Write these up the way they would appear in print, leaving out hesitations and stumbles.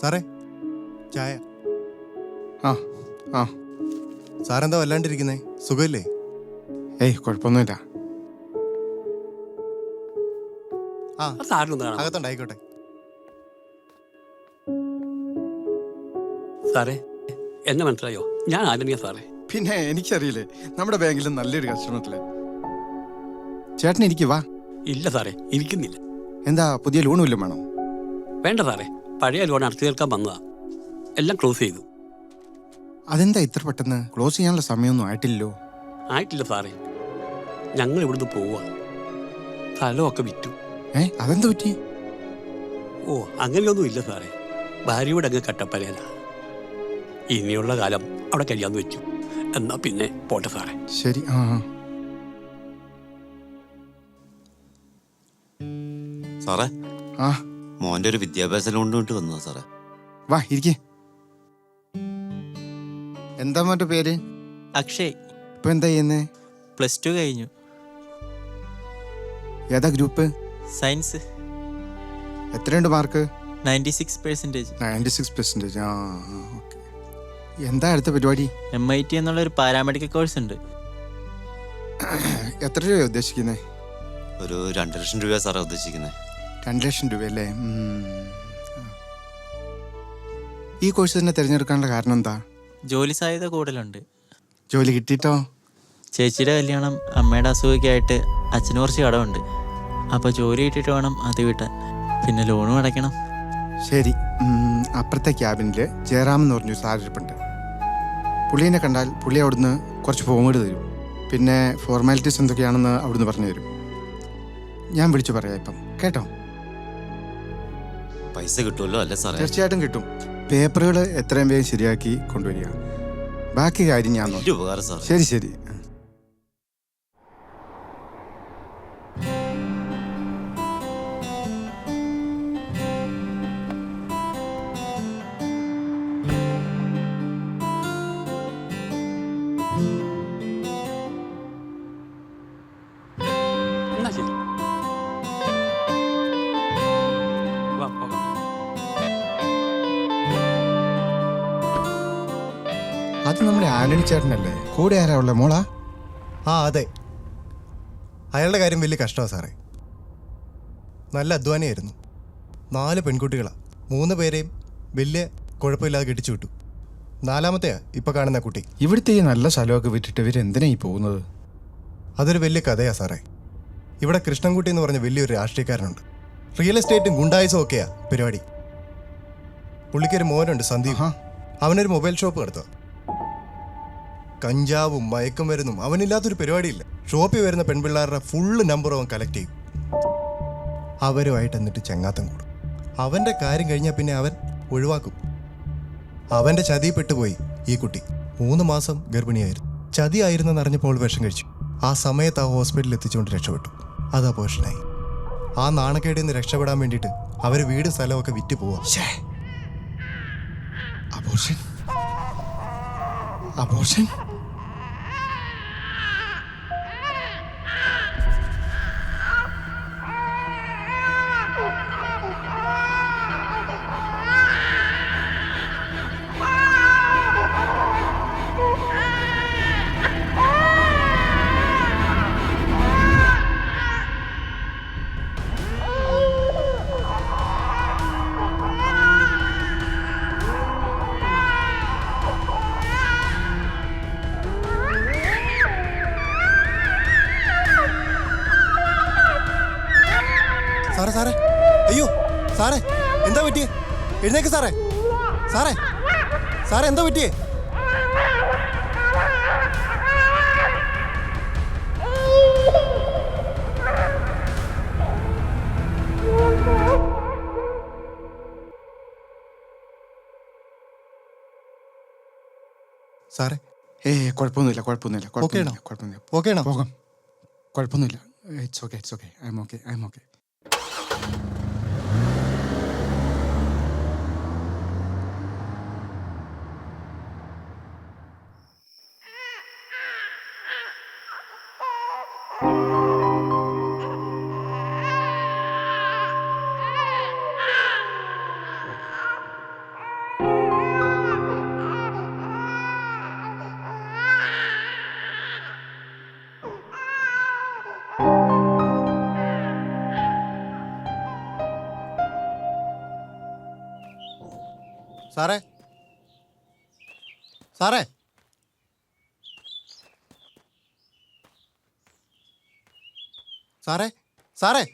സാറേ ചായ. ആ ആ സാറെന്താ വല്ലാണ്ടിരിക്കുന്നേ? സുഖമില്ലേ? ഏയ് കുഴപ്പമൊന്നുമില്ല. ആ അകത്തുണ്ടായിക്കോട്ടെ. സാറേ എന്നെ മനസ്സിലായോ? ഞാൻ ആലമിയ സാറേ. പിന്നെ എനിക്കറിയില്ലേ, നമ്മുടെ ബാങ്കിലും നല്ലൊരു കസ്റ്റമറില്. ചേട്ടൻ ഇരിക്കു വാ. ഇല്ല സാറേ, ഇരിക്കുന്നില്ല. എന്താ പുതിയ ലോൺ വല്ലതും വേണോ? വേണ്ട സാറേ, പഴയ ലോൺ അടച്ചു തീർക്കാൻ വന്നതാ. എല്ലാം ക്ലോസ് ചെയ്തു. അതെന്താ ഇത്ര പെട്ടെന്ന്? ക്ലോസ് ചെയ്യാനുള്ള സമയമൊന്നും ആയിട്ടില്ലല്ലോ. ആയിട്ടില്ല സാറേ, ഞങ്ങൾ ഇവിടുന്ന് പോവാ. സ്ഥലമൊക്കെ വിറ്റു. അതെന്താ പറ്റി? ഓ അങ്ങനെയൊന്നും ഇല്ല സാറേ, ഭാര്യയോട് അങ്ങ് കട്ടപ്പനയില. ഇനിയുള്ള കാലം അവിടെ കഴിയാന്ന് വെച്ചു. എന്നാ പിന്നെ പോട്ടെ സാറേ. ശരി. ആ സാറേ, ആ മോന്റെ ഒരു വിദ്യാഭ്യാസ ലോൺ കൊണ്ട് വന്നതാ സാറേ. വാ ഇരിക്കേ. എന്താ മോന്റെ പേര്? അക്ഷയ്. ഇപ്പൊ എന്താ ചെയ്യുന്നേ? +2 കഴിഞ്ഞു. ഏതാ ഗ്രൂപ്പ്? സയൻസ്. എത്രയുണ്ട് മാർക്ക്? 96%. 96%. ആ ഓക്കെ. എന്താ അടുത്ത പരിപാടി? MIT എന്നുള്ളൊരു പാരാമെഡിക്കൽ കോഴ്സ് ഉണ്ട്. എത്ര രൂപ ഉദ്ദേശിക്കുന്നേ? ഒരു 2 ലക്ഷം രൂപ സാറേ ഉദ്ദേശിക്കുന്നത്. 2 ലക്ഷം രൂപ അല്ലേ? ഈ കോഴ്സ് തന്നെ തിരഞ്ഞെടുക്കാനുള്ള കാരണം എന്താ? ജോലി സാധ്യത കൂടുതലുണ്ട്. ജോലി കിട്ടിയിട്ടോ? ചേച്ചിയുടെ കല്യാണം, അമ്മയുടെ അസുഖമൊക്കെയായിട്ട് അച്ഛന് കുറച്ച് കടമുണ്ട്. അപ്പോൾ ജോലി കിട്ടിയിട്ട് വേണം അത് വീട്ടാൻ. പിന്നെ ലോണും അടയ്ക്കണം. ശരി. അപ്പുറത്തെ ക്യാബിനിൽ ജയറാം എന്ന് പറഞ്ഞൊരു സാറിരിപ്പുണ്ട്. പുള്ളീനെ കണ്ടാൽ പുള്ളി അവിടുന്ന് കുറച്ച് ഫോമുകൾ തരും. പിന്നെ ഫോർമാലിറ്റീസ് എന്തൊക്കെയാണെന്ന് അവിടുന്ന് പറഞ്ഞു തരും. ഞാൻ വിളിച്ചു പറയാം ഇപ്പം, കേട്ടോ? പൈസ കിട്ടുമല്ലോ അല്ലേ സാറേ? തീർച്ചയായിട്ടും കിട്ടും. പേപ്പറുകൾ എത്രയും വേഗം ശരിയാക്കി കൊണ്ടുവരിക. ബാക്കി കാര്യം ഞാൻ നോക്കാം. ഉപകാരം സാർ. ശരി ശരി. എന്നാ ശരി, വാ പോകാം. അത് നമ്മുടെ ആന്റണി ചേട്ടനല്ലേ? കൂടെ ആരാ ഉള്ള? മോളാ? ആ അതെ. അയാളുടെ കാര്യം വലിയ കഷ്ടമാണ് സാറേ. നല്ല അധ്വാനിയായിരുന്നു. 4 പെൺകുട്ടികളാണ്. 3 പേരെയും വലിയ കുഴപ്പമില്ലാതെ കെട്ടിച്ചു വിട്ടു. 4ാമത്തെയാ ഇപ്പം കാണുന്ന കുട്ടി. ഇവിടുത്തെ ഈ നല്ല സ്ഥലമൊക്കെ വിട്ടിട്ട് ഇവരെന്തിനാ ഈ പോകുന്നത്? അതൊരു വലിയ കഥയാണ് സാറേ. ഇവിടെ കൃഷ്ണൻകുട്ടി എന്ന് പറഞ്ഞ വലിയൊരു രാഷ്ട്രീയക്കാരനുണ്ട്. റിയൽ എസ്റ്റേറ്റും ഗുണ്ടായുസും ഒക്കെയാ പരിപാടി. പുള്ളിക്കൊരു മോനുണ്ട്, സന്ദീപ്. അവനൊരു മൊബൈൽ ഷോപ്പ് നടത്തുക. കഞ്ചാവും മയക്കും മരുന്നും അവനില്ലാത്തൊരു പരിപാടിയില്ല. ഷോപ്പിൽ വരുന്ന പെൺപിള്ളേരുടെ ഫുള്ള് നമ്പർ അവൻ കളക്ട് ചെയ്യും. അവരുമായിട്ട് എന്നിട്ട് ചങ്ങാത്തം കൂടും. അവൻ്റെ കാര്യം കഴിഞ്ഞാൽ പിന്നെ അവൻ ഒഴിവാക്കും. അവൻ്റെ ചതിയിൽപ്പെട്ടുപോയി ഈ കുട്ടി. 3 മാസം ഗർഭിണിയായിരുന്നു. ചതിയായിരുന്നെന്ന് അറിഞ്ഞപ്പോൾ വിഷം കഴിച്ചു. ആ സമയത്ത് ആ ഹോസ്പിറ്റലിൽ എത്തിച്ചുകൊണ്ട് രക്ഷപ്പെട്ടു. അത് അപോഷനായി. ആ നാണക്കേടിൽ നിന്ന് രക്ഷപ്പെടാൻ വേണ്ടിയിട്ട് അവർ വീടും സ്ഥലമൊക്കെ വിറ്റ് പോവാ. അബോർഷൻ അബോർഷൻ സാറേ സാറേ, അയ്യോ സാറേ, എന്താ പറ്റിയേ? എഴുന്നേക്ക് സാറേ. സാറേ സാറേ, എന്താ പറ്റിയേ? സാറേ കുഴപ്പമൊന്നുമില്ല കുഴപ്പമൊന്നുമില്ല ഓക്കെയാണോ? കുഴപ്പമൊന്നുമില്ല ഓക്കെയാണോ? പോകാം, കുഴപ്പമൊന്നുമില്ല. It's okay I M okay. സാറേ സാറേ സാറേ സാറേ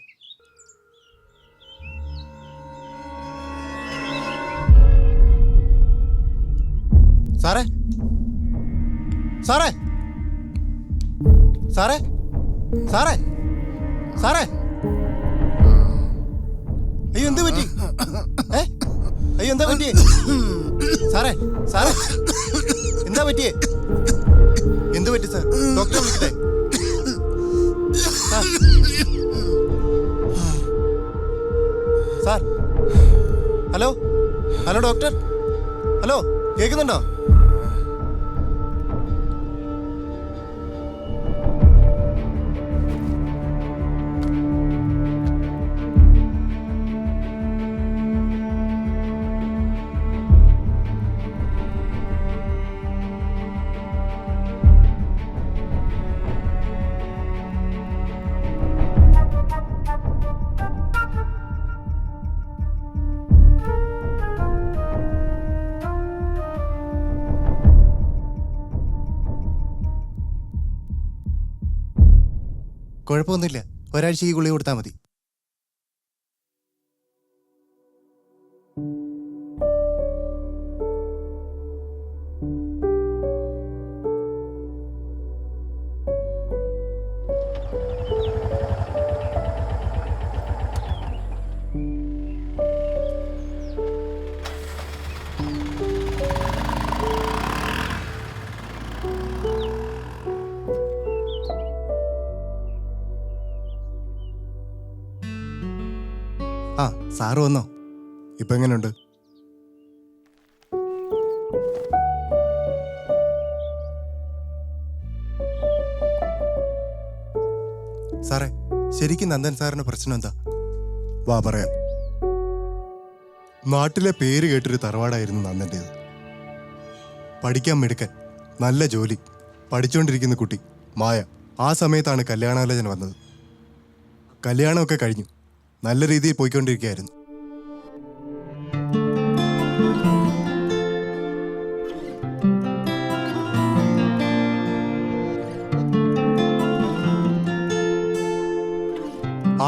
സാറേ സാറേ സാറേ സാറേ സാറേ, അയ്യോ എന്ത് പറ്റി? അയ്യോ എന്താ പറ്റിയേ? സാറേ സാറേ, എന്താ പറ്റിയേ? എന്ത് പറ്റി സാർ? ഡോക്ടറെ വിളിക്കട്ടെ? Sir, hello hello doctor, hello, കേൾക്കുന്നുണ്ടോ? കുഴപ്പമൊന്നുമില്ല, ഒരാഴ്ച ഈ ഗുളിക കൊടുത്താൽ മതി. ആ സാറ് വന്നോ? ഇപ്പൊ എങ്ങനെയുണ്ട്? സാറേ, ശരിക്കും നന്ദൻ സാറിന്റെ പ്രശ്നം എന്താ? വാ പറയാം. നാട്ടിലെ പേര് കേട്ടൊരു തറവാടായിരുന്നു നന്ദൻ്റേത്. പഠിക്കാൻ മിടുക്കൻ, നല്ല ജോലി, പഠിച്ചുകൊണ്ടിരിക്കുന്ന കുട്ടി മായ. ആ സമയത്താണ് കല്യാണാലോചന വന്നത്. കല്യാണമൊക്കെ കഴിഞ്ഞു, നല്ല രീതിയിൽ പോയിക്കൊണ്ടിരിക്കുകയായിരുന്നു.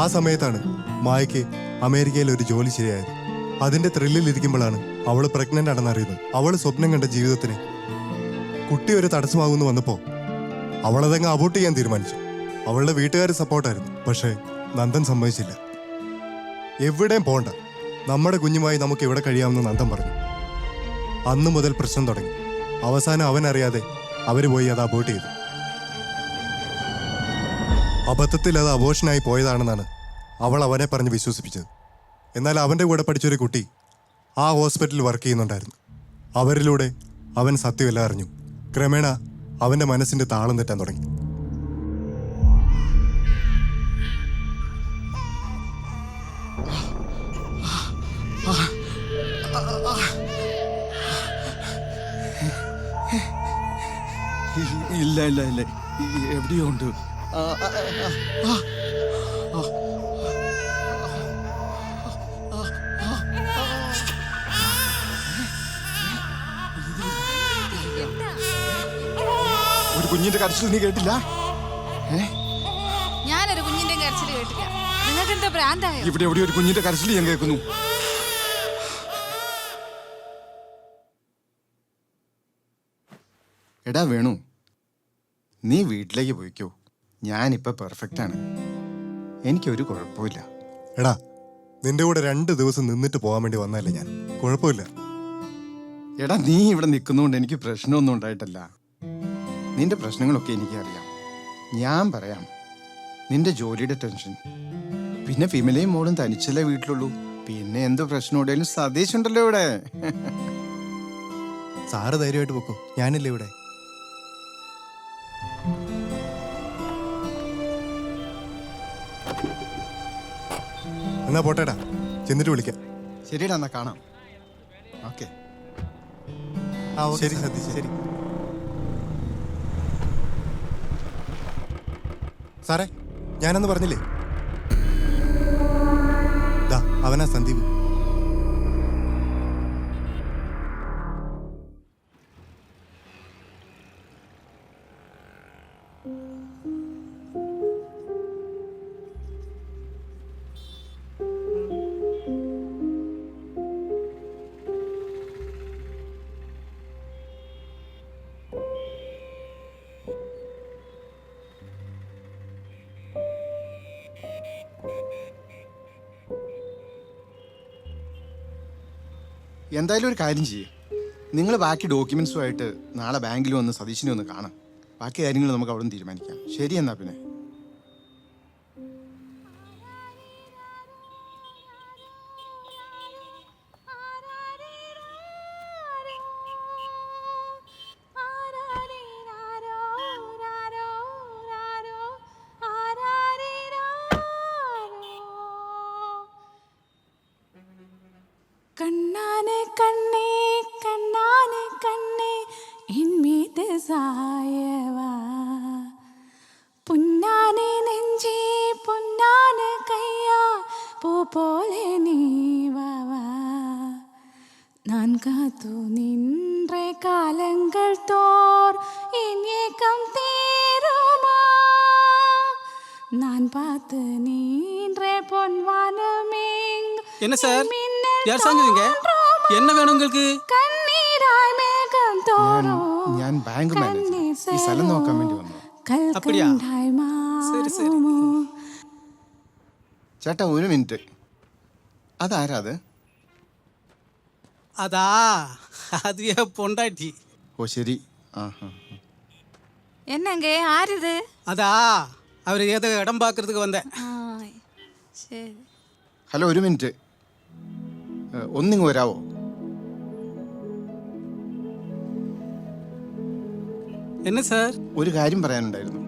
ആ സമയത്താണ് മായയ്ക്ക് അമേരിക്കയിൽ ഒരു ജോലി ശരിയായത്. അതിന്റെ ത്രില്ലിൽ ഇരിക്കുമ്പോഴാണ് അവള് പ്രഗ്നന്റ് ആണെന്ന് അറിയുന്നത്. അവള് സ്വപ്നം കണ്ട ജീവിതത്തിന് കുട്ടി ഒരു തടസ്സമാകുമെന്ന് വന്നപ്പോൾ അവളതങ്ങ് അബോർട്ട് ചെയ്യാൻ തീരുമാനിച്ചു. അവളുടെ വീട്ടുകാർ സപ്പോർട്ടായിരുന്നു, പക്ഷേ നന്ദൻ സമ്മതിച്ചില്ല. എവിടെയും പോണ്ട, നമ്മുടെ കുഞ്ഞുമായി നമുക്ക് ഇവിടെ കഴിയാമെന്ന് നന്ദൻ പറഞ്ഞു. അന്നു മുതൽ പ്രശ്നം തുടങ്ങി. അവസാനം അവനറിയാതെ അവര് പോയി അത് അബോർട്ട് ചെയ്തു. അബദ്ധത്തിൽ അത് അബോർഷനായി പോയതാണെന്നാണ് അവൾ അവനെ പറഞ്ഞ് വിശ്വസിപ്പിച്ചത്. എന്നാൽ അവൻ്റെ കൂടെ പഠിച്ചൊരു കുട്ടി ആ ഹോസ്പിറ്റലിൽ വർക്ക് ചെയ്യുന്നുണ്ടായിരുന്നു. അവരിലൂടെ അവൻ സത്യമെല്ലാം അറിഞ്ഞു. ക്രമേണ അവൻ്റെ മനസ്സിൻ്റെ താളം തെറ്റാൻ തുടങ്ങി. ഇല്ല ഇല്ല ഇല്ല, എവിടെയോ ഉണ്ട്. ഒരു കുഞ്ഞിന്റെ കരച്ചിൽ നീ കേട്ടില്ല? ഞാനൊരു കുഞ്ഞിന്റെ കരച്ചിൽ കേട്ടില്ല. നിങ്ങൾക്ക് എന്താ ഭ്രാന്തായോ? ഇവിടെ എവിടെ ഒരു കുഞ്ഞിന്റെ കരച്ചിൽ ഞാൻ കേൾക്കുന്നു. എടാ വേണു, നീ വീട്ടിലേക്ക് പോയിക്കോ. ഞാനിപ്പോൾ പെർഫെക്റ്റ് ആണ്, എനിക്കൊരു കുഴപ്പമില്ല. എടാ, നിന്റെ കൂടെ 2 ദിവസം നിന്നിട്ട് പോകാൻ വേണ്ടി വന്നതല്ലേ ഞാൻ. കുഴപ്പമില്ല. എടാ, നീ ഇവിടെ നിൽക്കുന്നതുകൊണ്ട് എനിക്ക് പ്രശ്നമൊന്നും ഉണ്ടായിട്ടല്ല. നിന്റെ പ്രശ്നങ്ങളൊക്കെ എനിക്കറിയാം. ഞാൻ പറയാം, നിന്റെ ജോലിയുടെ ടെൻഷൻ, പിന്നെ ഫിമലയും മോളും തനിച്ചല്ലേ വീട്ടിലുള്ളൂ. പിന്നെ എന്ത് പ്രശ്നം ഉണ്ടെങ്കിലും സതീഷ് ഉണ്ടല്ലോ ഇവിടെ. സാറ് ധൈര്യമായിട്ട് പൊക്കോ, ഞാനില്ലേ ഇവിടെ. എന്നാ പോട്ടേടാ, ചെന്നിട്ട് വിളിക്കാം. ശരിടാ, എന്നാ കാണാം. ഓക്കെ, ശരി സതീഷ്, ശരി. സാറേ, ഞാനന്ന് പറഞ്ഞില്ലേ, ദാ അവനാ സന്ദീപ്. എന്തായാലും ഒരു കാര്യം ചെയ്യേ, നിങ്ങൾ ബാക്കി ഡോക്യുമെന്റ്സുമായിട്ട് നാളെ ബാങ്കിൽ വന്ന് സതീഷിനെ ഒന്ന് കാണാം. ബാക്കി കാര്യങ്ങൾ നമുക്ക് അവിടെ നിന്ന് തീരുമാനിക്കാം. ശരി, എന്നാ പിന്നെ. കണ്ണാനെ കണ്ണേ കണ്ണാനെ കണ്ണേ ഇൻമീത് സായവാ പുന്നാനെ നെഞ്ചേ പൊന്നാന കയ്യാ പൂ പോലെ നീവാവാ நான் காத்து நின்ற காலங்கள் தோர் என் ஏக்கம் தீருமா நான் பார்த்து நின்ற பொன்வானமேங் என்ன சார் யார் சாங்குவீங்க? என்ன வேணும் உங்களுக்கு? கண்ணீராய் மேகம் தோறும் ഞാൻ ബാങ്ക് മാനേജർ, ഈ സ്ഥലം നോക്കാൻ വേണ്ടി വന്നു. அப்படியா? சரி சரி. ചേട്ടാ, ഒരു മിനിറ്റ്. അതാരാ അത്? அதா அது என் பொண்டாட்டி. ഓ ശരി. ആ ഹാ. என்னங்க ஆறுது? அதா அவர் ஏதோ இடம் பார்க்கறதுக்கு வந்தேன். சரி. ഹലോ, ഒരു മിനിറ്റ്. ഒന്നിങ്ങ് വരാവോ? என்ன சார்? ഒരു കാര്യം പറയാനുണ്ടായിരുന്നു.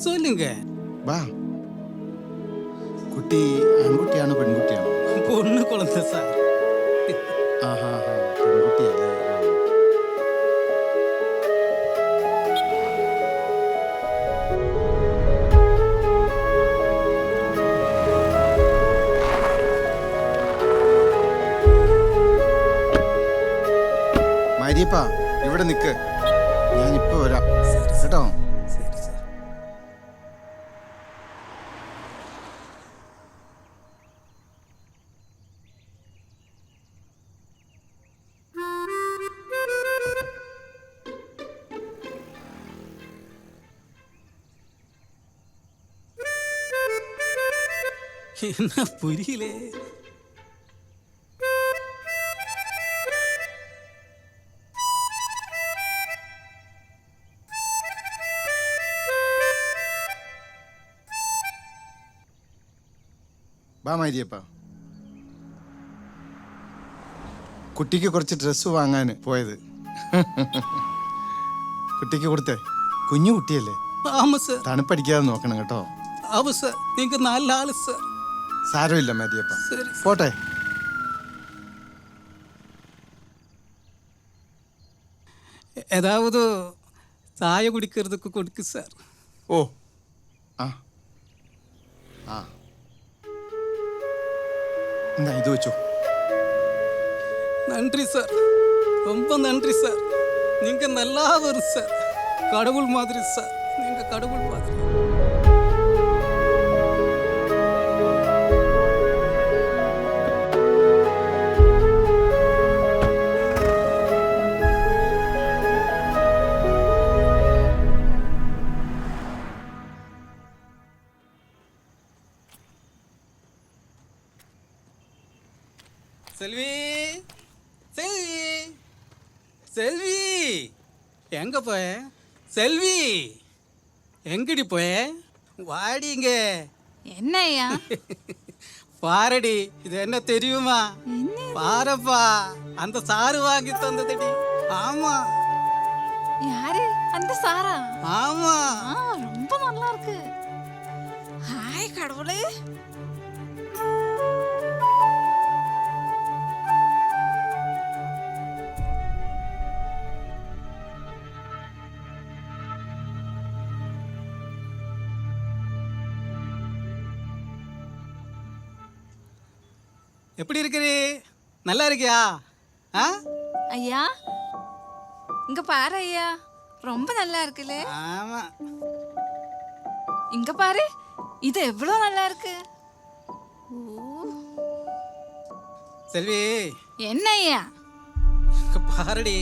சொல்லுங்க. വാ. കുട്ടി ആൺകുട്ടിയാണോ പെൺകുട്ടിയാണോ? பொண்ணு குழந்தை சார். ആഹാ ഹാ, പെൺകുട്ടിയല്ലേ. മരിയപ്പ, ഇവിടെ നിൽക്ക്, ഞാനിപ്പോ വരാം കേട്ടോ. சரி சார். என்ன புரியல? വാ മാരിയപ്പ. കുട്ടിക്ക് കുറച്ച് ഡ്രസ്സ് വാങ്ങാൻ പോയത്. കുട്ടിക്ക് കൊടുത്തേ. കുഞ്ഞു കുട്ടിയല്ലേ, ആമ സർ. തണുപ്പടിക്കാതെ നോക്കണം കേട്ടോ. ആവ സർ, നിങ്ങൾ നല്ല ആള് സർ. സാരമില്ല മാരിയപ്പ, சரி. പോട്ടെ. ஏதாவது சாய குடிக்கிறதுக்கு கொடுக்கு சார். ഓ ആ ആ എന്നാ ഇത് വെച്ചോ. நன்றி சார், ரொம்ப நன்றி சார். நீங்க நல்லா வரும் சார். கடவுள் மாதிரி சார், நீங்க கடவுள் மாதிரி. செல்வி, செல்வி, செல்வி, எங்க போய? செல்வி, எங்கடி போய? வாடிங்க. என்னய்யா? பாரடி, இது என்ன தெரியுமா? என்ன? பாரப்பா, அந்த சாரு வாங்கி தந்ததடி. ஆமா யாரு அந்த சாரா? ஆமா. ரொம்ப நல்லா இருக்கு. ஹாய் கடவுளே. எப்படி இருக்கிறீ? நல்லா இருக்கியா? ஆ? ஐயா இங்க பாரு ஐயா, ரொம்ப நல்லா இருக்குல்ல. ஆமா. இங்க பாரு, இது எவ்வளவு நல்லா இருக்கு. ஓ, செல்வி, என்ன ஐயா? இங்க பாருடி.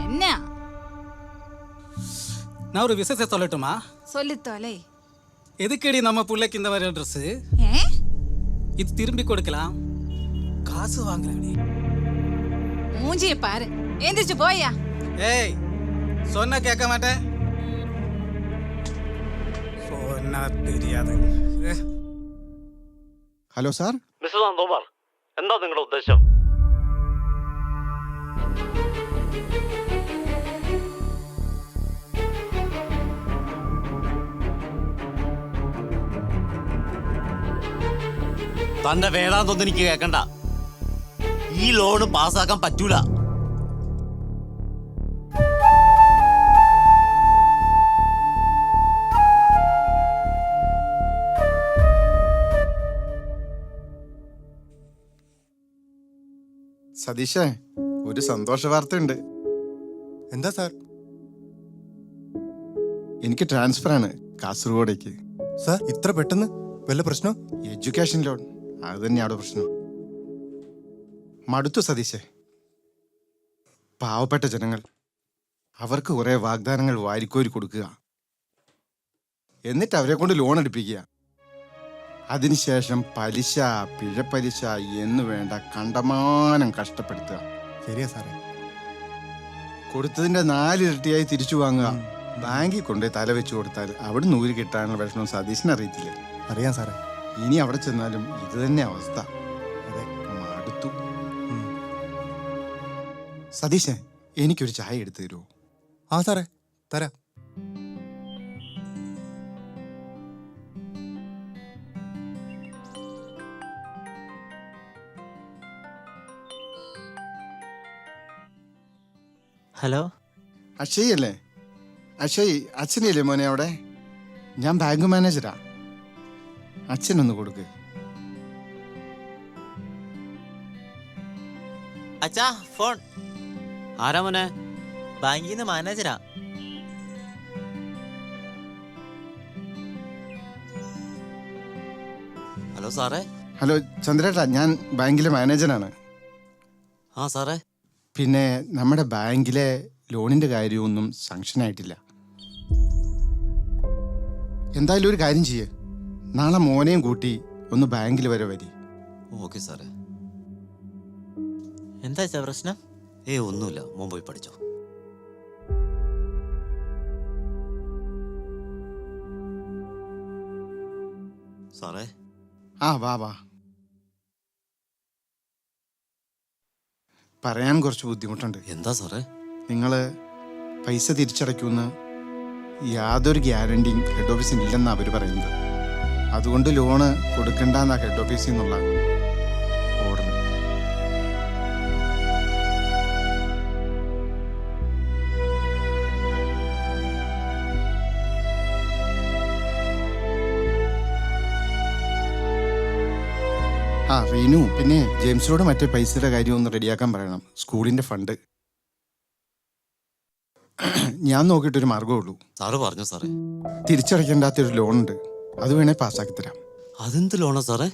என்ன? நான் ஒரு விசேஷத்தை சொல்லட்டுமா? சொல்லி தொலை. எதுக்கடி நம்ம பிள்ளைக்கு இந்த மாதிரி ட்ரெஸ்? ஏ? இது திரும்பி கொடுக்கலாம், காசு வாங்குறாடி. மூஞ்சிய பாரு, எந்திரிச்சு போயா. ஏய், சொன்னா கேட்க மாட்டேன். சொன்னா தெரியாது. Hello sir. മിസ്റ്റർ നന്ദകുമാർ, എന്താ നിങ്ങളുടെ ഉദ്ദേശം? തന്റെ വേദാന്തൊന്നും എനിക്ക് കേൾക്കണ്ട. ഈ ലോണ് പാസ്സാക്കാൻ പറ്റൂല. സതീഷേ, ഒരു സന്തോഷ വാർത്തയുണ്ട്. എന്താ സാർ? എനിക്ക് ട്രാൻസ്ഫർ ആണ് കാസർഗോഡേക്ക്. സാർ ഇത്ര പെട്ടെന്ന്? വല്ല പ്രശ്നം? എഡ്യൂക്കേഷൻ ലോൺ, അത് തന്നെയാണ് പ്രശ്നം. മടുത്തു സതീശേ. പാവപ്പെട്ട ജനങ്ങൾ, അവർക്ക് കുറെ വാഗ്ദാനങ്ങൾ വാരിക്കോരി കൊടുക്കുക, എന്നിട്ട് അവരെ കൊണ്ട് ലോൺ എടുപ്പിക്കുക. അതിനുശേഷം പലിശ, പിഴപ്പലിശ എന്ന് വേണ്ട കണ്ടമാനം കഷ്ടപ്പെടുത്തുക. ശരിയാ സാറേ. കൊടുത്തതിന്റെ 4 ഇരട്ടിയായി തിരിച്ചു വാങ്ങുക. ബാങ്കിൽ കൊണ്ടുപോയി തല വെച്ച് കൊടുത്താൽ അവിടെ നൂല് കിട്ടാനുള്ള വിഷമം സതീശന് അറിയത്തില്ലേ? അറിയാം സാറേ. ഇനി അവിടെ ചെന്നാലും ഇത് തന്നെ അവസ്ഥ. അതെ. മടുത്തു. സതീശൻ, എനിക്കൊരു ചായ എടുത്തു തരുമോ? ആ സാറേ, തരാം. ഹലോ. അക്ഷയ് അല്ലേ? അക്ഷയ്, അച്ഛനില്ലേ മോനെ അവിടെ? ഞാൻ ബാങ്ക് മാനേജരാ. അച്ഛനൊന്ന് കൊടുക്ക്. അച്ഛാ, ഫോൺ. ആരാ മോനെ? ബാങ്കിൽ നിന്ന് മാനേജരാ. ഹലോ സാറേ. ഹലോ ചന്ദ്രേട്ടാ, ഞാൻ ബാങ്കിലെ മാനേജറാണ്. ആ സാറേ. പിന്നെ നമ്മുടെ ബാങ്കിലെ ലോണിന്റെ കാര്യമൊന്നും സാങ്ഷൻ ആയിട്ടില്ല. എന്തായാലും ഒരു കാര്യം ചെയ്യേ, നാളെ മോനെയും കൂട്ടി ഒന്ന് ബാങ്കിൽ വരെ വരി. ഓക്കെ സാറേ. എന്താ അച്ഛാ പ്രശ്നം? ഒന്നുമില്ല, മോൻ പോയി പഠിച്ചോ. സാറേ. ആ വാ വാ. പറയാൻ കുറച്ച് ബുദ്ധിമുട്ടുണ്ട്. എന്താ സാറേ? നിങ്ങൾ പൈസ തിരിച്ചടയ്ക്കുമെന്ന് യാതൊരു ഗ്യാരണ്ടിയും ഹെഡ് ഓഫീസിന് ഇല്ലെന്നാണ് അവർ പറയുന്നത്. അതുകൊണ്ട് ലോണ് കൊടുക്കണ്ടെന്നാ ഹെഡ് ഓഫീസിൽ നിന്നുള്ള ഓർഡർ. ആ റീനു, പിന്നെ ജെയിംസിനോട് മറ്റേ പൈസയുടെ കാര്യം ഒന്ന് റെഡിയാക്കാൻ പറയണം. സ്കൂളിൻ്റെ ഫണ്ട് ഞാൻ നോക്കിയിട്ടൊരു മാർഗ്ഗമുള്ളൂ. സാറ് പറഞ്ഞു സാറേ. തിരിച്ചടയ്ക്കേണ്ടാത്തൊരു ലോണുണ്ട്, അത് വേണേൽ പാസ്സാക്കി തരാം. അതെന്ത് ലോണാ സാറേ?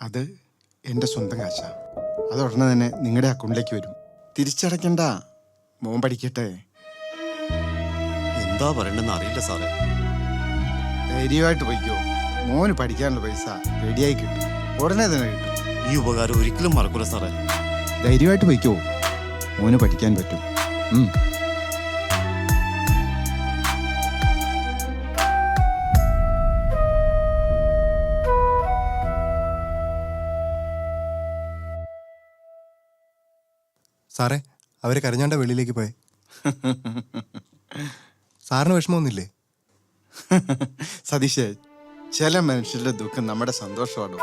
അത് എൻ്റെ സ്വന്തം കാശാ. അത് ഉടനെ തന്നെ നിങ്ങളുടെ അക്കൗണ്ടിലേക്ക് വരും. തിരിച്ചടയ്ക്കണ്ട, മോൻ പഠിക്കട്ടെ. എന്താ പറയണ്ടെന്ന് അറിയില്ല സാറേ. ധൈര്യമായിട്ട് പോയിക്കോ. മോന് പഠിക്കാനുള്ള പൈസ റെഡിയായി കിട്ടും, ഉടനെ തന്നെ കിട്ടും. ഈ ഉപകാരം ഒരിക്കലും മറക്കൂല സാറേ. ധൈര്യമായിട്ട് പോയിക്കോ, മോന് പഠിക്കാൻ പറ്റും. സാറേ, അവർ കരഞ്ഞാണ്ട വെളിയിലേക്ക് പോയെ. സാറിന് വിഷമമൊന്നുമില്ലേ? സതീഷേ, ചില മനുഷ്യരുടെ ദുഃഖം നമ്മുടെ സന്തോഷമാണോ?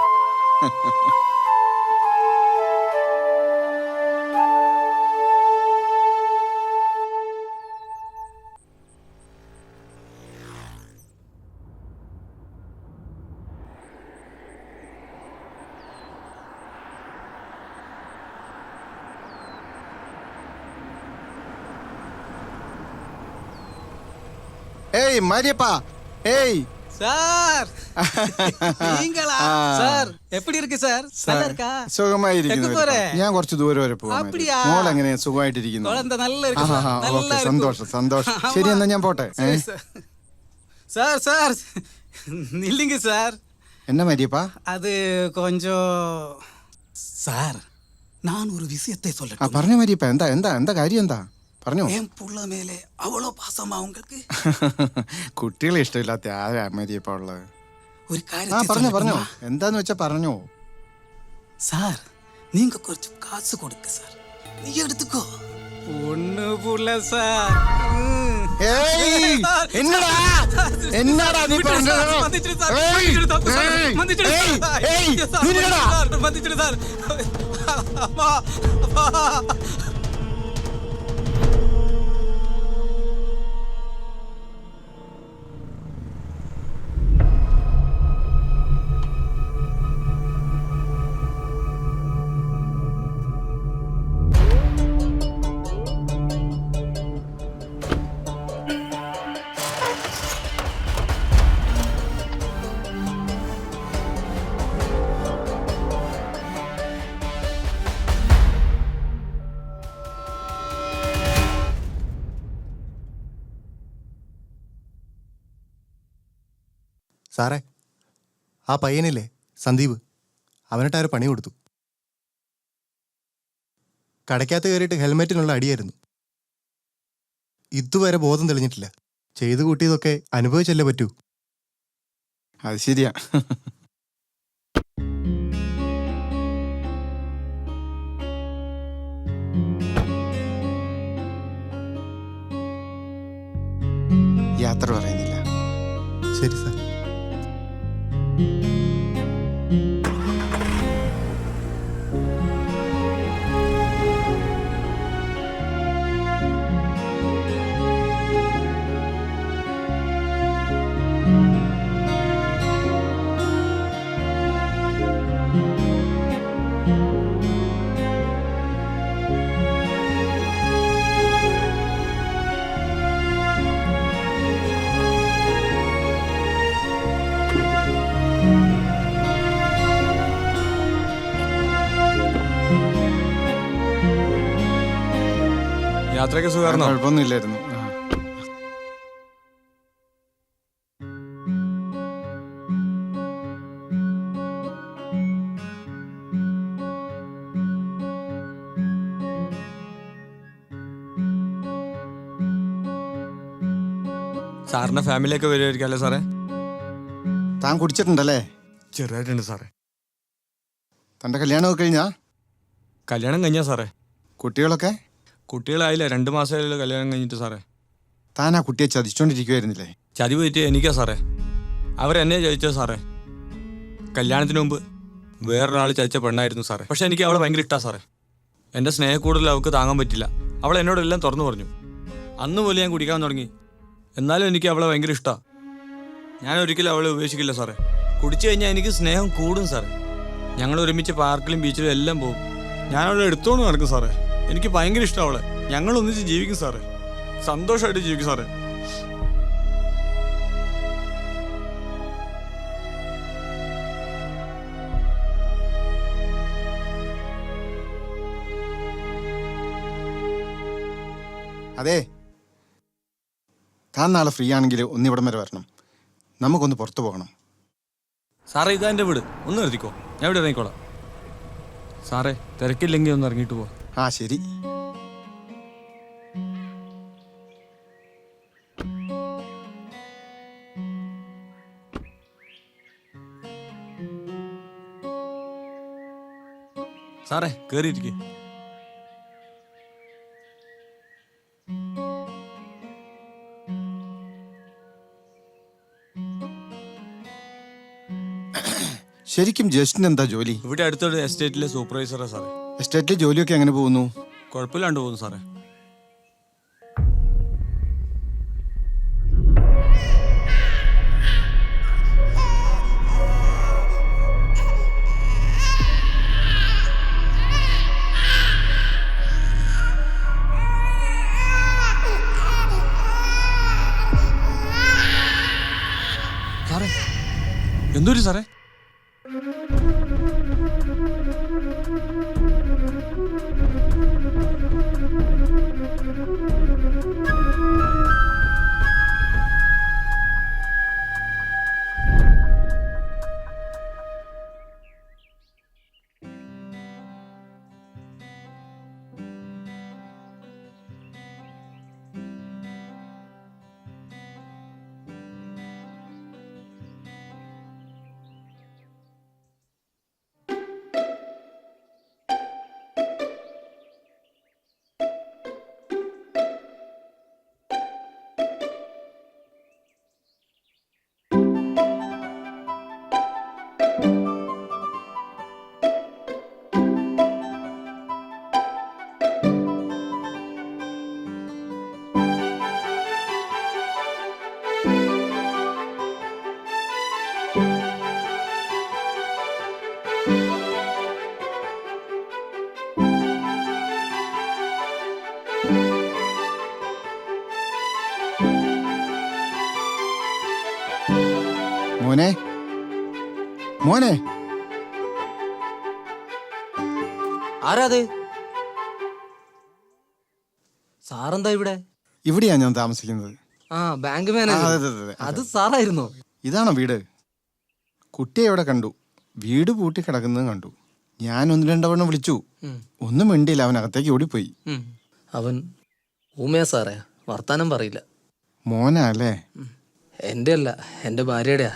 ஏய் மாரியப்பா, ஏய் சார் நீங்களா சார்? எப்படி இருக்கு சார்? நல்லா இருக்கா? സുഖമായിരിക്കുന്നു. എങ്ങ് പോരെ? ഞാൻ കുറച്ച് ദൂരം വരെ പോകാം. அப்படியா? മോൾ എങ്ങനെ സുഖമായിട്ടിരിക്കുന്നു? குழந்தை நல்லா இருக்கு சார். நல்லா ഓക്കെ, இருக்கு. സന്തോഷം സന്തോഷം. ശരി, എന്നാ ഞാൻ പോട്ടെ. சரி, சார். சார் சார் நில்லுங்க சார். എന്നാ മാരിയപ്പാ? அது கொஞ்சம் சார், நான் ஒரு விஷயத்தை ആ சொல்லட்டும். പറഞ്ഞ മാരിയപ്പാ, എന്താ എന്താ എന്താ കാര്യം എന്താ? പറഞ്ഞോ. என் புள்ள மேலே அவ்வளோ பாசமா உங்களுக்கு? കുട്ടികളെ ഇഷ്ടമില്ലാത്ത ആരാ മാരിയപ്പ ഉള്ളത്? ஒரு ആ காரியத்தை പറഞ്ഞോ പറഞ്ഞോ, சொல்லட்டுமா? എന്താന്ന് വെച്ചാ പറഞ്ഞോ. சார், நீங்க கொஞ்சம் காசு கொடுங்க சார். நீ எடுத்துக்கோ. ஒண்ணு புள்ள சார். ഏയ്, എന്നടാ എന്നടാ നീ പറഞ്ഞത്? மன்னிச்சிடு சார். ഏയ്, மன்னிச்சிடு தப்பு சார். ഏയ്, மன்னிச்சிடு ഏയ്, சார். ഏയ്, சார், നിന്നെടാ. மன்னிச்சிடு சார். அம்மா, அப்பா. സാറേ, ആ പയ്യനില്ലേ സന്ദീപ്, അവനിട്ടാരും പണി കൊടുത്തു. കടയ്ക്കകത്ത് കയറിയിട്ട് ഹെൽമെറ്റിനുള്ള അടിയായിരുന്നു. ഇതുവരെ ബോധം തെളിഞ്ഞിട്ടില്ല. ചെയ്തു കൂട്ടിയതൊക്കെ അനുഭവിച്ചല്ലേ പറ്റൂ. അത് ശരിയാ. യാത്ര പറയുന്നില്ല. ശരി സാർ. യാത്രയൊക്കെ സുഖമായിരുന്നോ? കുഴപ്പമൊന്നുമില്ലായിരുന്നു. സാറിന്റെ ഫാമിലിയൊക്കെ വരുമായിരിക്കും അല്ലേ സാറേ? താൻ കുടിച്ചിട്ടുണ്ടല്ലേ? ചെറുതായിട്ടുണ്ട് സാറേ. തൻ്റെ കല്യാണമൊക്കെ കഴിഞ്ഞാ? കല്യാണം കഴിഞ്ഞാ സാറേ. കുട്ടികളൊക്കെ? കുട്ടികളായില്ല, 2 മാസമായല്ലോ കല്യാണം കഴിഞ്ഞിട്ട് സാറേ. താൻ ആ കുട്ടിയെ ചതിച്ചോണ്ടിരിക്കുമായിരുന്നില്ലേ? ചതിവ് പറ്റിയ എനിക്കാ സാറേ. അവരെന്നെ ചതിച്ചോ സാറേ. കല്യാണത്തിന് മുമ്പ് വേറൊരാൾ ചതിച്ച പെണ്ണായിരുന്നു സാറേ. പക്ഷെ എനിക്ക് അവളെ ഭയങ്കര ഇഷ്ടമാണ് സാറേ. എൻ്റെ സ്നേഹക്കൂടുതൽ അവൾക്ക് താങ്ങാൻ പറ്റില്ല. അവൾ എന്നോടെല്ലാം തുറന്നു പറഞ്ഞു. അന്ന് പോലെ ഞാൻ കുടിക്കാൻ തുടങ്ങി. എന്നാലും എനിക്ക് അവളെ ഭയങ്കര ഇഷ്ടമാണ്. ഞാൻ ഒരിക്കലും അവളെ ഉപേക്ഷിക്കില്ല സാറേ. കുടിച്ചു കഴിഞ്ഞാൽ എനിക്ക് സ്നേഹം കൂടും സാറേ. ഞങ്ങൾ ഒരുമിച്ച് പാർക്കിലും ബീച്ചിലും എല്ലാം പോകും. ഞാൻ അവളെ എടുത്തോണ്ട് നടക്കും സാറേ. എനിക്ക് ഭയങ്കര ഇഷ്ടം അവളെ. ഞങ്ങൾ ഒന്നിച്ച് ജീവിക്കും സാറേ. സന്തോഷമായിട്ട് ജീവിക്കും സാറേ. അതെ, താൻ നാളെ ഫ്രീ ആണെങ്കിൽ ഒന്നിവിടം വരെ വരണം. നമുക്കൊന്ന് പുറത്തു പോകണം. സാറേ ഇതാ എൻ്റെ വീട്. ഒന്ന് നിർത്തിക്കോ, ഞാൻ ഇവിടെ ഇറങ്ങിക്കോളാം. സാറേ തിരക്കില്ലെങ്കിൽ ഒന്ന് ഇറങ്ങിയിട്ട് പോവാം. ആ ശരി. സാറേ കയറിയിരിക്കേ. ശരിക്കും ജ്യേഷ്ഠന് എന്താ ജോലി? ഇവിടെ അടുത്തൊരു എസ്റ്റേറ്റിലെ സൂപ്പർവൈസറാണ് സാറേ. എസ്റ്റേറ്റിലെ ജോലിയൊക്കെ എങ്ങനെ പോകുന്നു? കുഴപ്പമില്ലാണ്ട് പോകുന്നു സാറേ. സാറേ എന്തൊരു സാറേ? മോനെ, മോനെ. ആരാത്? സാറെന്താ ഇവിടെ? ഇവിടെയാ ഞാൻ താമസിക്കുന്നത്. ആ, ബാങ്ക് ആ, മാനേജർ. അതെ, അതെ, അതെ. അത് സാറായിരുന്നോ? ഇതാണോ വീട്? കുട്ടിയെ എവിടെ കണ്ടു? വീട് പൂട്ടി കിടക്കുന്നത് കണ്ടു. ഞാൻ 1-2 തവണ വിളിച്ചു. ഒന്നും മിണ്ടിയില്ല. അവൻ അകത്തേക്ക് ഓടിപ്പോയി. അവൻ ഊമയാ സാറേ, വർത്താനം പറയില്ല. മോനാ അല്ലേ? എൻ്റെ അല്ല, എൻ്റെ ഭാര്യയുടെയാ.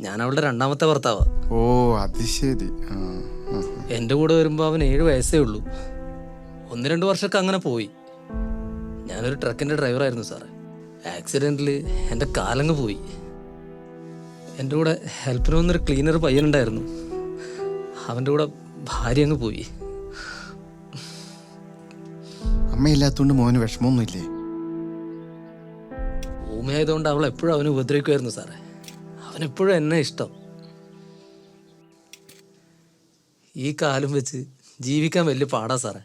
ഞാൻ അവളുടെ 2ാമത്തെ ഭർത്താവാ. ഓ അത് ശരി. ആ, ആ. എൻ്റെ കൂടെ വരുമ്പോൾ അവൻ 7 വയസ്സേ ഉള്ളൂ. 1-2 വർഷമൊക്കെ അങ്ങനെ പോയി. ഞാനൊരു ട്രക്കിൻ്റെ ഡ്രൈവറായിരുന്നു സാറേ. ആക്സിഡൻറ്റിൽ എൻ്റെ കാലങ്ങ് പോയി. എൻ്റെ കൂടെ ഹെൽപ്പിന് വന്നൊരു ക്ലീനർ പയ്യനുണ്ടായിരുന്നു. അവൻ്റെ കൂടെ ഭാര്യ അങ്ങ് പോയി. അമ്മയില്ലാത്തതുകൊണ്ട് മോന് വിഷമമൊന്നുമില്ലേ? ഊമയായതുകൊണ്ട് അവൾ എപ്പോഴും അവനെ ഉപദ്രവിക്കുമായിരുന്നു സാറേ. അവനെപ്പോഴും എന്നെ ഇഷ്ടം. ഈ കാലം വെച്ച് ജീവിക്കാൻ വലിയ പാടാ സാറേ.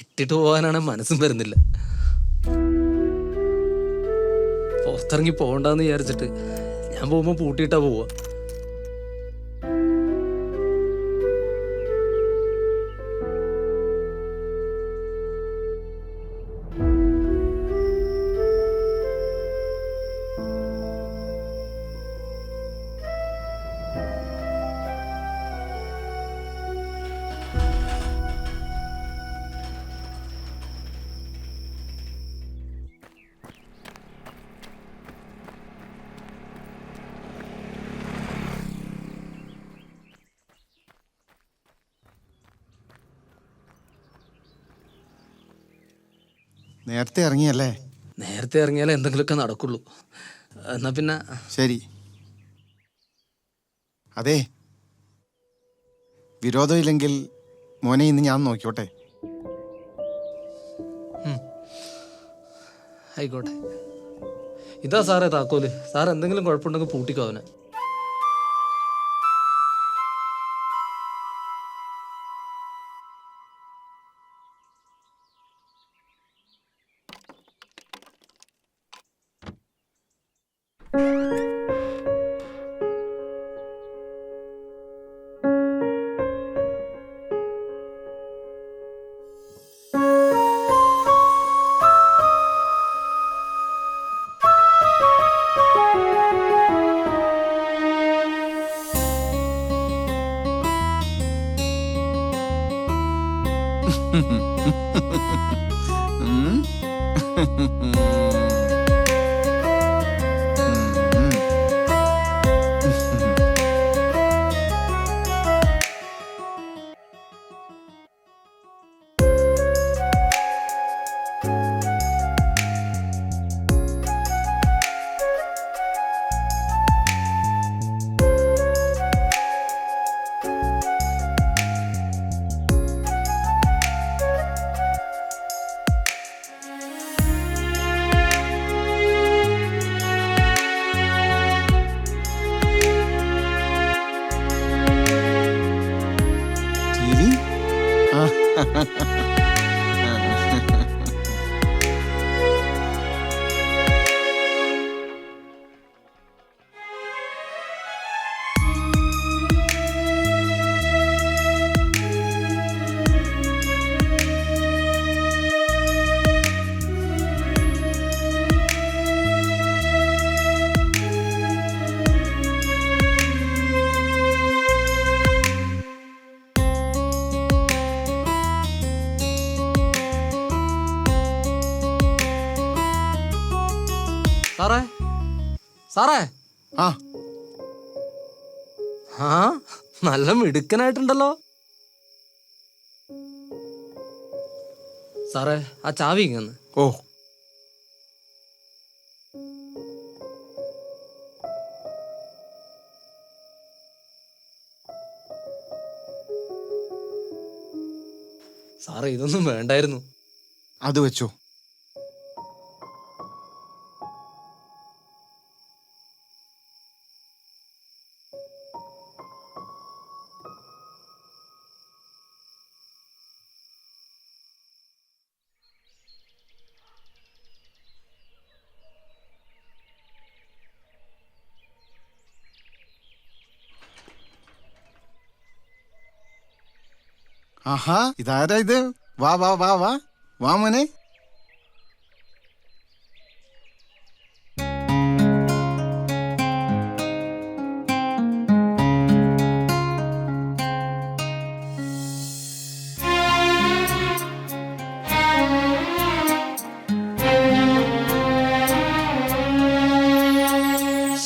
ഇട്ടിട്ട് പോകാനാണ് മനസ്സും വരുന്നില്ല. പുറത്തിറങ്ങി പോകണ്ടെന്ന് വിചാരിച്ചിട്ട് ഞാൻ പോകുമ്പോൾ പൂട്ടിയിട്ടാ പോവുക. നേരത്തെ ഇറങ്ങിയല്ലേ? നേരത്തെ ഇറങ്ങിയാലേ എന്തെങ്കിലുമൊക്കെ നടക്കുള്ളൂ. എന്നാ പിന്നെ ശരി. അതെ, വിരോധമില്ലെങ്കിൽ മോനെ ഇന്ന് ഞാൻ നോക്കിയോട്ടെ? ആയിക്കോട്ടെ. ഇതാ സാറേ താക്കോല്. സാർ എന്തെങ്കിലും കുഴപ്പമുണ്ടെങ്കിൽ പൂട്ടിക്കോ അവനെ. സാറേ, സാറേ. ആ ആ നല്ല മിടുക്കനായിട്ടുണ്ടല്ലോ സാറേ. ആ ചാവി ഇങ്ങന്ന്. ഓ, സാറേ ഇതൊന്നും വേണ്ടായിരുന്നു. അത് വെച്ചോ. ആഹാ, ഇതാരാ ഇത്? വാ വാ വാ വാ വാ മോനെ.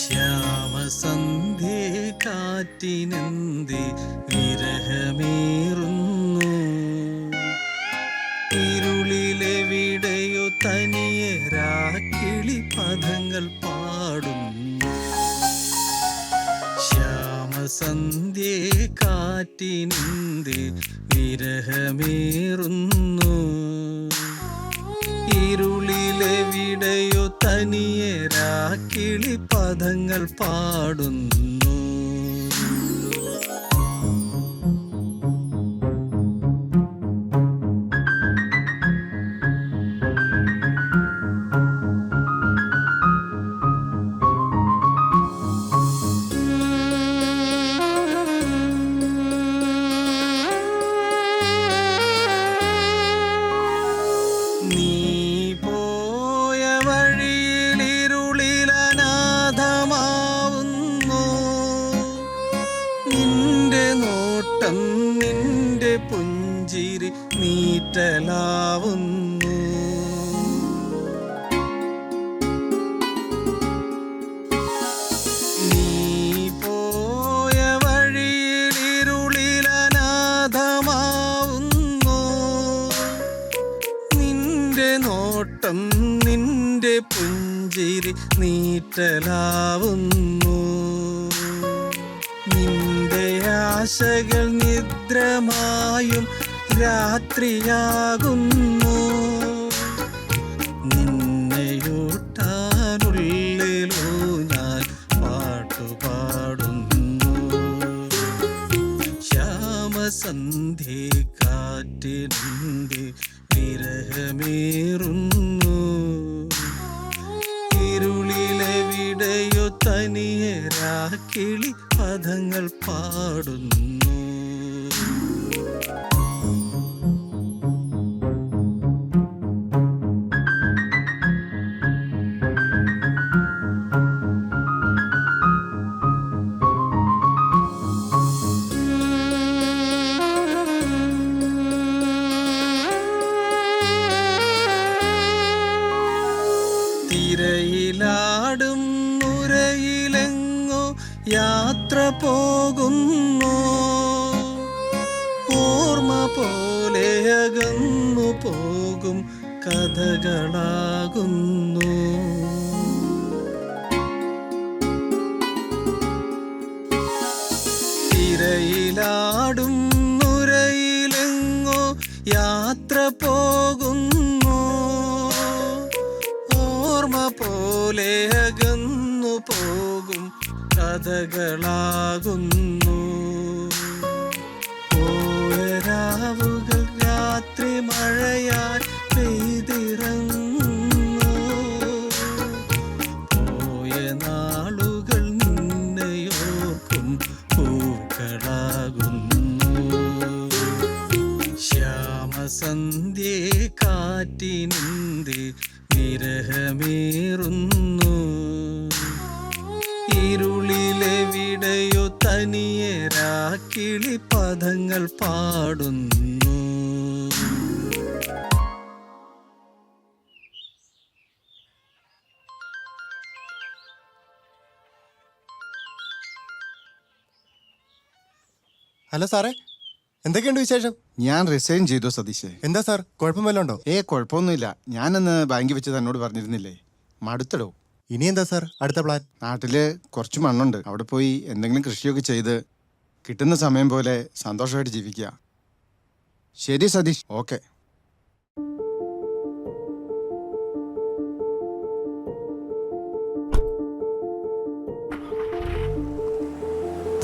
ശ്യാമസന്ധ്യേ കാറ്റിനെന്തി വിരഹമേറുന്നു, ഇരുളിലെവിടെയോ തനിയെ രാക്കിളി പദങ്ങൾ പാടുന്നു. ശ്യാമസന്ധ്യേ കാറ്റിനെന്തി വിരഹമേറുന്നു, ഇരുളിലെവിടെയോ തനിയെ രാക്കിളി പദങ്ങൾ പാടുന്നു. നിന്റെ പുഞ്ചിരി നീറ്റലാവുന്നു. നീ പോയ വഴിയിൽ ഇരുളിലനാഥമാവുന്നു, നിന്റെ നോട്ടം നോട്ടം നിന്റെ പുഞ്ചിരി നീറ്റലാവുന്നു. നിന്റെ ആശകൾ നിദ്രമായും രാത്രിയാകുന്നു. നിന്നെയൂട്ടാനുള്ളിലോ ഞാൻ പാട്ടുപാടുന്നു. ശ്യാമസന്ധ്യ കാറ്റിനുണ്ട് വിരഹമേറുന്നു. ഇരുളിലെവിടെയോ തനിയെ രാക്കിളി പദങ്ങൾ പാടുന്നു. തിരയിലാടും നുരയിലെങ്ങോ യാത്ര പോകുന്നു. ഓർമ്മ പോലെ അകന്നു പോകും കഥകളാകുന്നു. തിരയിലാടും നുരയിലെങ്ങോ യാത്ര പോകുന്നു. ഓർമ്മ പോലെ അകന്നു പോകും കഥകളാകുന്നു. പോയരാവുകൾ രാത്രി മഴയായി പെയ്തിറങ്ങുന്നു. പോയ നാളുകൾ നിന്നെയോർക്കും പൂക്കളാകുന്നു. ശ്യാമസന്ധ്യേ കാറ്റിനിന്ത് വിരഹമേറുന്നു. ഇരുളിലെവിടെയോ തനിയെ രാക്കിളി പദങ്ങൾ പാടുന്നു. ഹലോ സാറേ, എന്തൊക്കെയുണ്ട് വിശേഷം? ഞാൻ റിസൈൻ ചെയ്തു സതീശേ. എന്താ സാർ, കുഴപ്പം വല്ലതും ഉണ്ടോ? കുഴപ്പമൊന്നുമില്ല. ഞാനന്ന് ബാങ്കിൽ വെച്ച് തന്നോട് പറഞ്ഞിരുന്നില്ലേ, മടുത്തടോ. ഇനി എന്താ സാർ അടുത്ത പ്ലാൻ? നാട്ടില് കുറച്ച് മണ്ണുണ്ട്, അവിടെ പോയി എന്തെങ്കിലും കൃഷിയൊക്കെ ചെയ്ത് കിട്ടുന്ന സമയം പോലെ സന്തോഷമായിട്ട് ജീവിക്കുക. ശരി സതീഷ്, ഓക്കെ.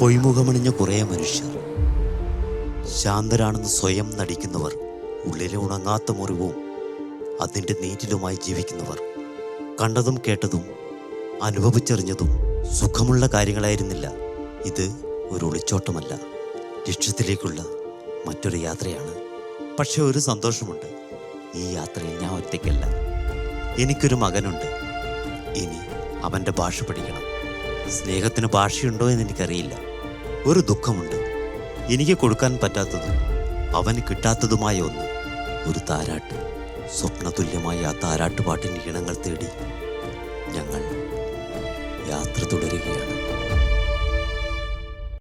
പൊയ്മുഖമണിഞ്ഞ കുറേ മനുഷ്യർ, ശാന്തരാണെന്ന് സ്വയം നടിക്കുന്നവർ, ഉള്ളിലെ ഉണങ്ങാത്ത മുറിവും അതിൻ്റെ നീറ്റിലുമായി ജീവിക്കുന്നവർ. കണ്ടതും കേട്ടതും അനുഭവിച്ചറിഞ്ഞതും സുഖമുള്ള കാര്യങ്ങളായിരുന്നില്ല. ഇത് ഒരു ഒളിച്ചോട്ടമല്ല, ലക്ഷ്യത്തിലേക്കുള്ള മറ്റൊരു യാത്രയാണ്. പക്ഷെ ഒരു സന്തോഷമുണ്ട്, ഈ യാത്രയിൽ ഞാൻ ഒറ്റയ്ക്കല്ല. എനിക്കൊരു മകനുണ്ട്. ഇനി അവൻ്റെ ഭാഷ പഠിക്കണം. സ്നേഹത്തിന് ഭാഷയുണ്ടോ എന്ന് എനിക്കറിയില്ല. ഒരു ദുഃഖമുണ്ട്, എനിക്ക് കൊടുക്കാൻ പറ്റാത്തതും അവന് കിട്ടാത്തതുമായ ഒന്ന്, ഒരു താരാട്ട്. സ്വപ്നതുല്യമായ ആ താരാട്ടുപാട്ടിൻ്റെ ഇണങ്ങൾ തേടി ഞങ്ങൾ യാത്ര തുടരുകയാണ്.